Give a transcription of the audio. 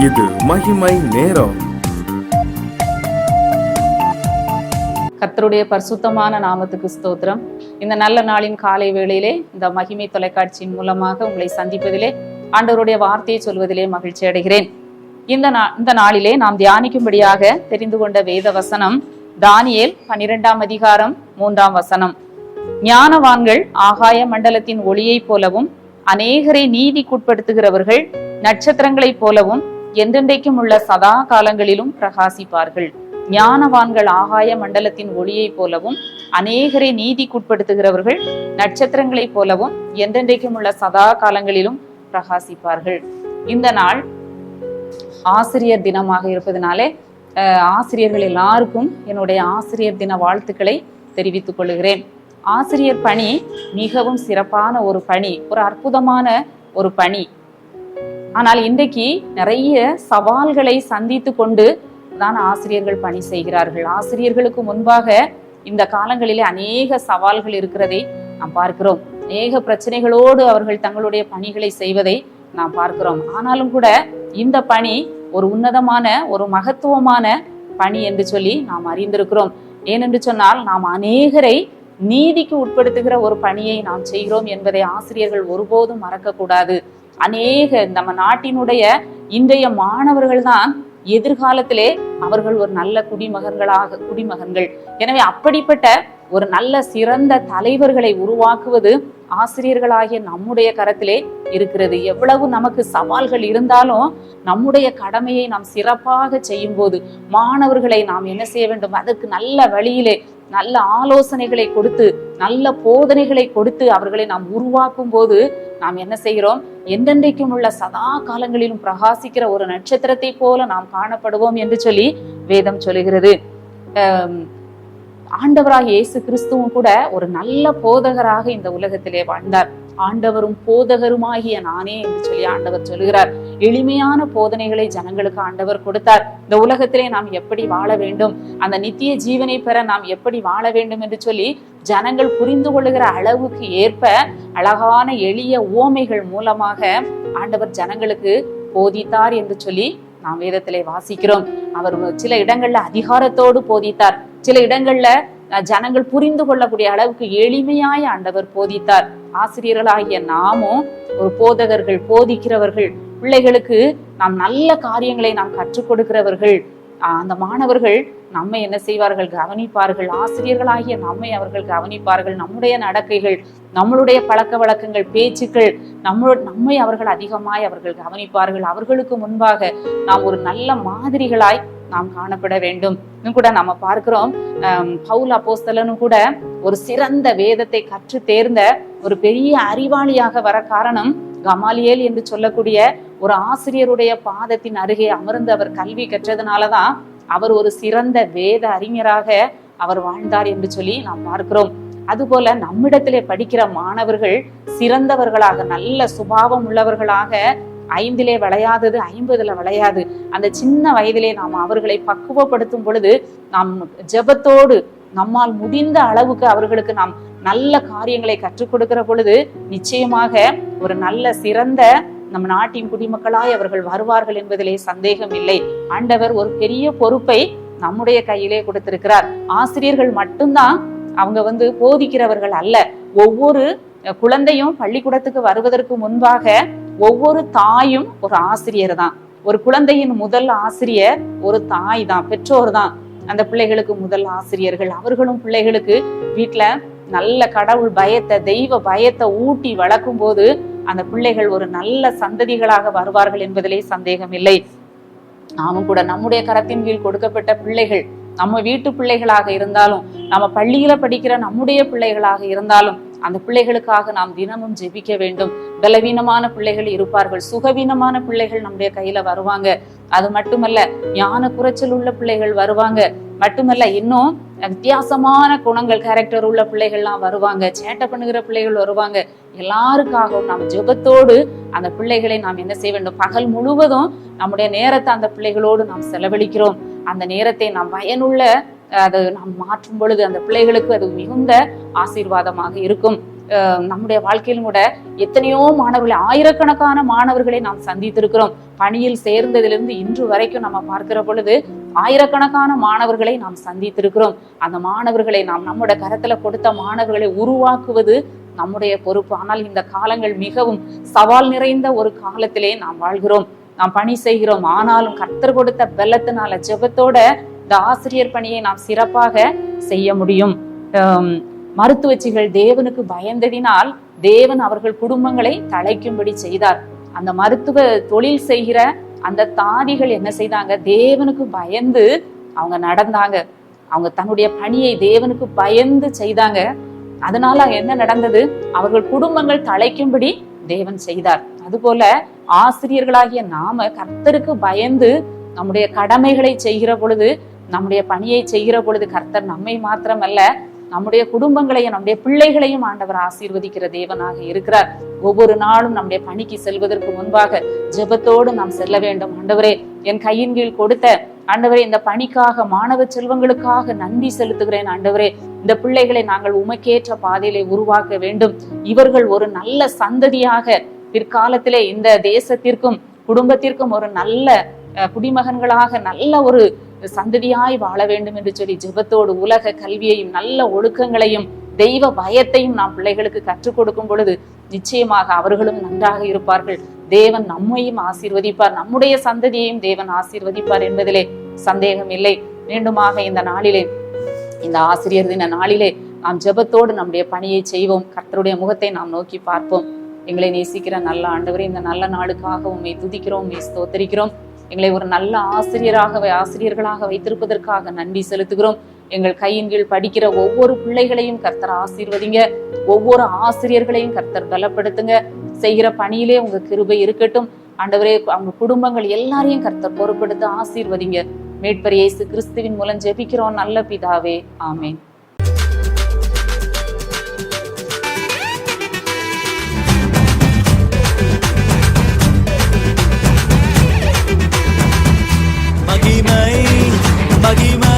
இது மகிமை நேரம். கர்த்தருடைய பரிசுத்தமான நாமத்துக்கு ஸ்தோத்திரம். இந்த நல்ல நாளின் காலை வேளையிலே இந்த மகிமை தொலைக்காட்சியின் மூலமாக உங்களை சந்திப்பதிலே ஆண்டவருடைய வார்த்தையை சொல்வதிலே மகிழ்ச்சி அடைகிறேன். இந்த நாளிலே நாம் தியானிக்கும்படியாக தெரிந்து கொண்ட வேத வசனம் தானியேல் 12ஆம் அதிகாரம் 3ஆம் வசனம். ஞானவான்கள் ஆகாய மண்டலத்தின் ஒளியைப் போலவும் அநேகரை நீதிக்குட்படுத்துகிறவர்கள் நட்சத்திரங்களைப் போலவும் என்றென்றைக்கும் உள்ள சதா காலங்களிலும் பிரகாசிப்பார்கள். ஞானவான்கள் ஆகாய மண்டலத்தின் ஒளியைப் போலவும் அநேகரை நீதிக்குட்படுத்துகிறவர்கள் நட்சத்திரங்களைப் போலவும் என்றென்றைக்கும் உள்ள சதா காலங்களிலும் பிரகாசிப்பார்கள். இந்த நாள் ஆசிரியர் தினமாக இருப்பதனாலே ஆசிரியர்கள் எல்லாருக்கும் என்னுடைய ஆசிரியர் தின வாழ்த்துக்களை தெரிவித்துக் கொள்கிறேன். ஆசிரியர் பணி மிகவும் சிறப்பான ஒரு பணி, ஒரு அற்புதமான ஒரு பணி. ஆனால் இன்றைக்கு நிறைய சவால்களை சந்தித்து கொண்டு தான் ஆசிரியர்கள் பணி செய்கிறார்கள். ஆசிரியர்களுக்கு முன்பாக இந்த காலங்களிலே அநேக சவால்கள் இருக்கிறதை நாம் பார்க்கிறோம். அநேக பிரச்சனைகளோடு அவர்கள் தங்களுடைய பணிகளை செய்வதை நாம் பார்க்கிறோம். ஆனாலும் கூட இந்த பணி ஒரு உன்னதமான ஒரு மகத்துவமான பணி என்று சொல்லி நாம் அறிந்திருக்கிறோம். ஏனென்று சொன்னால் நாம் அநேகரை நீதிக்கு உட்படுத்துகிற ஒரு பணியை நாம் செய்கிறோம் என்பதை ஆசிரியர்கள் ஒருபோதும் மறக்கக்கூடாது. அநேக நம்ம நாட்டினுடைய இன்றைய மாணவர்கள் தான் எதிர்காலத்திலே அவர்கள் ஒரு நல்ல குடிமகன்கள். எனவே அப்படிப்பட்ட ஒரு நல்ல சிறந்த தலைவர்களை உருவாக்குவது ஆசிரியர்களாகிய நம்முடைய கரத்திலே இருக்கிறது. எவ்வளவு நமக்கு சவால்கள் இருந்தாலும் நம்முடைய கடமையை நாம் சிறப்பாக செய்யும் போது மாணவர்களை நாம் என்ன செய்ய வேண்டும், அதற்கு நல்ல வழியிலே நல்ல ஆலோசனைகளை கொடுத்து நல்ல போதனைகளை கொடுத்து அவர்களை நாம் உருவாக்கும் போது நாம் என்ன செய்கிறோம், என்றென்றைக்கும் உள்ள சதா காலங்களிலும் பிரகாசிக்கிற ஒரு நட்சத்திரத்தை போல நாம் காணப்படுவோம் என்று சொல்லி வேதம் சொல்லுகிறது. ஆண்டவராக இயேசு கிறிஸ்துவும் கூட ஒரு நல்ல போதகராக இந்த உலகத்திலே வாழ்ந்தார். ஆண்டவரும் போதகருமாகிய நானே என்று சொல்லி ஆண்டவர் சொல்லுகிறார். எளிமையான போதனைகளை ஜனங்களுக்கு ஆண்டவர் கொடுத்தார். இந்த உலகத்திலே நாம் எப்படி வாழ வேண்டும், அந்த நித்திய ஜீவனை பெற நாம் எப்படி வாழ வேண்டும் என்று சொல்லி ஜனங்கள் புரிந்து கொள்ளுகிற அளவுக்கு ஏற்ப அழகான எளிய உவமைகள் மூலமாக ஆண்டவர் ஜனங்களுக்கு போதித்தார் என்று சொல்லி நாம் வேதத்திலே வாசிக்கிறோம். அவர் சில இடங்கள்ல அதிகாரத்தோடு போதித்தார், சில இடங்கள்ல ஜனங்கள் புரிந்து கொள்ளக்கூடிய அளவுக்கு எளிமையாய் ஆண்டவர் போதித்தார். ஆசிரியர்களாகிய நாமும் ஒரு போதகர்கள், போதிக்கிறவர்கள், பிள்ளைகளுக்கு நாம் நல்ல காரியங்களை நாம் கற்றுக் கொடுக்கிறவர்கள். அந்த மாணவர்கள் நம்மை என்ன செய்வார்கள், கவனிப்பார்கள். ஆசிரியர்களாகிய நம்மை அவர்கள் கவனிப்பார்கள். நம்முடைய நடக்கைகள், நம்மளுடைய பழக்க வழக்கங்கள், பேச்சுக்கள், நம்மை அவர்கள் அதிகமாய் அவர்கள் கவனிப்பார்கள். அவர்களுக்கு முன்பாக நாம் ஒரு நல்ல மாதிரிகளாய் நாம் காணப்பட வேண்டும். இன்னும் கூட நம்ம பார்க்கிறோம், பவுல் அப்போஸ்தலனும் கூட ஒரு சிறந்த வேதத்தை கற்று தேர்ந்த ஒரு பெரிய அறிவாளியாக வர காரணம் கமாலியேல் என்று சொல்லக்கூடிய ஒரு ஆசிரியருடைய பாதத்தின் அருகே அமர்ந்து அவர் கல்வி கற்றதுனாலதான் அவர் ஒரு சிறந்த வேத அறிஞராக அவர் வாழ்ந்தார் என்று சொல்லி நாம் பார்க்கிறோம். அதுபோல நம்மிடத்திலே படிக்கிற மாணவர்கள் சிறந்தவர்களாக, நல்ல சுபாவம் உள்ளவர்களாக, 5 விளையாதது 50 விளையாது, அந்த சின்ன வயதிலே நாம் அவர்களை பக்குவப்படுத்தும் பொழுது நாம் ஜெபத்தோடு நம்மால் முடிந்த அளவுக்கு அவர்களுக்கு நாம் நல்ல காரியங்களை கற்றுக் கொடுக்கிற பொழுது நிச்சயமாக ஒரு நல்ல சிறந்த நம் நாட்டின் குடிமக்களாய் அவர்கள் வருவார்கள் என்பதிலே சந்தேகம் இல்லை. ஆண்டவர் ஒரு பெரிய பொறுப்பை நம்முடைய கையிலே கொடுத்திருக்கிறார். ஆசிரியர்கள் மட்டும்தான் அவங்க போதிக்கிறவர்கள் அல்ல. ஒவ்வொரு குழந்தையும் பள்ளிக்கூடத்துக்கு வருவதற்கு முன்பாக ஒவ்வொரு தாயும் ஒரு ஆசிரியர் தான். ஒரு குழந்தையின் முதல் ஆசிரியர் ஒரு தாய் தான், பெற்றோர் தான் அந்த பிள்ளைகளுக்கு முதல் ஆசிரியர்கள். அவர்களும் பிள்ளைகளுக்கு வீட்டுல நல்ல கடவுள் பயத்தை, தெய்வ பயத்தை ஊட்டி வளர்க்கும் போது அந்த பிள்ளைகள் ஒரு நல்ல சந்ததிகளாக வருவார்கள் என்பதிலே சந்தேகம் இல்லை. நாமும் கூட நம்முடைய கரத்தின் கீழ் கொடுக்கப்பட்ட பிள்ளைகள், நம்ம வீட்டு பிள்ளைகளாக இருந்தாலும், நம்ம பள்ளியில படிக்கிற நம்முடைய பிள்ளைகளாக இருந்தாலும் அந்த பிள்ளைகளுக்காக நாம் தினமும் ஜெபிக்க வேண்டும். பலவீனமான பிள்ளைகள் இருப்பார்கள், சுகவீனமான பிள்ளைகள் நம்முடைய கையில வருவாங்க. அது மட்டுமல்ல, ஞான குறைச்சல் உள்ள பிள்ளைகள் வருவாங்க. மட்டுமல்ல, இன்னும் வித்தியாசமான குணங்கள், கேரக்டர் உள்ள பிள்ளைகள்லாம் வருவாங்க, சேட்டை பண்ணுகிற பிள்ளைகள் வருவாங்க. எல்லாருக்காகவும் நாம் ஜெபத்தோடு அந்த பிள்ளைகளை நாம் என்ன செய்ய வேண்டும், பகல் முழுவதும் நம்முடைய நேரத்தை அந்த பிள்ளைகளோடு நாம் செலவழிக்கிறோம். அந்த நேரத்தை நாம் பயனுள்ள அதை நாம் மாற்றும் பொழுது அந்த பிள்ளைகளுக்கு அது மிகுந்த ஆசீர்வாதமாக இருக்கும். நம்முடைய வாழ்க்கையிலும் கூட எத்தனையோ மாணவர்களை, ஆயிரக்கணக்கான மாணவர்களை நாம் சந்தித்திருக்கிறோம். பணியில் சேர்ந்ததிலிருந்து இன்று வரைக்கும் நம்ம பார்க்கிற பொழுது ஆயிரக்கணக்கான மாணவர்களை நாம் சந்தித்திருக்கிறோம். அந்த மாணவர்களை நாம் நம்முடைய கரத்துல கொடுத்த மாணவர்களை உருவாக்குவது நம்முடைய பொறுப்பு. ஆனால் இந்த காலங்கள் மிகவும் சவால் நிறைந்த ஒரு காலத்திலே நாம் வாழ்கிறோம், நாம் பணி செய்கிறோம். ஆனாலும் கர்த்தர் கொடுத்த பலத்தினால, ஜெபத்தோட இந்த ஆசிரியர் பணியை நாம் சிறப்பாக செய்ய முடியும். மருத்துவச்சிகள் தேவனுக்கு பயந்ததினால் தேவன் அவர்கள் குடும்பங்களை தழைக்கும்படி செய்தார். அந்த மருத்துவ தொழில் செய்கிற அந்த தாதிகள் என்ன செய்தாங்க? தேவனுக்கு பயந்து அவங்க நடந்தாங்க. அவங்க தன்னுடைய பணியை தேவனுக்கு பயந்து செய்தாங்க. அதனால என்ன நடந்தது? அவர்கள் குடும்பங்கள் தழைக்கும்படி தேவன் செய்தார். அதுபோல ஆசிரியர்களாகிய நாம கர்த்தருக்கு பயந்து நம்முடைய கடமைகளை செய்கிற பொழுது, நம்முடைய பணியை செய்கிற பொழுது, கர்த்தர் நம்மை மாத்திரமல்ல நம்முடைய குடும்பங்களையும் நம்முடைய பிள்ளைகளையும் ஆண்டவர் ஆசீர்வதிக்கிற தேவனாக இருக்கிறார். ஒவ்வொரு நாளும் நம்முடைய பணிக்கு செல்வதற்கு முன்பாக ஜெபத்தோடு நாம் செல்ல வேண்டும். ஆண்டவரே, என் கையின் கீழ் கொடுத்த ஆண்டவரே இந்த பணிக்காக, மாணவ செல்வங்களுக்காக நன்றி செலுத்துகிறேன். ஆண்டவரே, இந்த பிள்ளைகளை நாங்கள் உமக்கேற்ற பாதையிலே உருவாக்க வேண்டும். இவர்கள் ஒரு நல்ல சந்ததியாக பிற்காலத்திலே இந்த தேசத்திற்கும் குடும்பத்திற்கும் ஒரு நல்ல குடிமகன்களாக நல்ல ஒரு சந்ததியாய் வாழ வேண்டும் என்று சொல்லி ஜெபத்தோடு உலக கல்வியையும் நல்ல ஒழுக்கங்களையும் தெய்வ பயத்தையும் நாம் பிள்ளைகளுக்கு கற்றுக் கொடுக்கும் பொழுது நிச்சயமாக அவர்களும் நன்றாக இருப்பார்கள். தேவன் நம்மையும் ஆசீர்வதிப்பார், நம்முடைய சந்ததியையும் தேவன் ஆசீர்வதிப்பார் என்பதிலே சந்தேகம் இல்லை. மீண்டுமாக இந்த நாளிலே, இந்த ஆசிரியர் தின நாளிலே நாம் ஜெபத்தோடு நம்முடைய பணியை செய்வோம். கர்த்தருடைய முகத்தை நாம் நோக்கி பார்ப்போம். எங்களை நேசிக்கிற நல்ல ஆண்டவரே, இந்த நல்ல நாளுக்காக உம்மை துதிக்கிறோம், உம்மை ஸ்தோத்திரிக்கிறோம். எங்களை ஒரு நல்ல ஆசிரியர்களாக வைத்திருப்பதற்காக நன்றி செலுத்துகிறோம். எங்கள் கையின் கீழ் படிக்கிற ஒவ்வொரு பிள்ளைகளையும் கர்த்தர் ஆசீர்வதிங்க. ஒவ்வொரு ஆசிரியர்களையும் கர்த்தர் பலப்படுத்துங்க. செய்கிற பணியிலே உங்க கிருபை இருக்கட்டும். ஆண்டவரே, அவங்க குடும்பங்கள் எல்லாரையும் கர்த்தர் பொறுப்படுத்த ஆசீர்வதிங்க. மீட்பர் இயேசு கிறிஸ்துவின் மூலம் ஜெபிக்கிறோம் நல்ல பிதாவே, ஆமென். மகிமை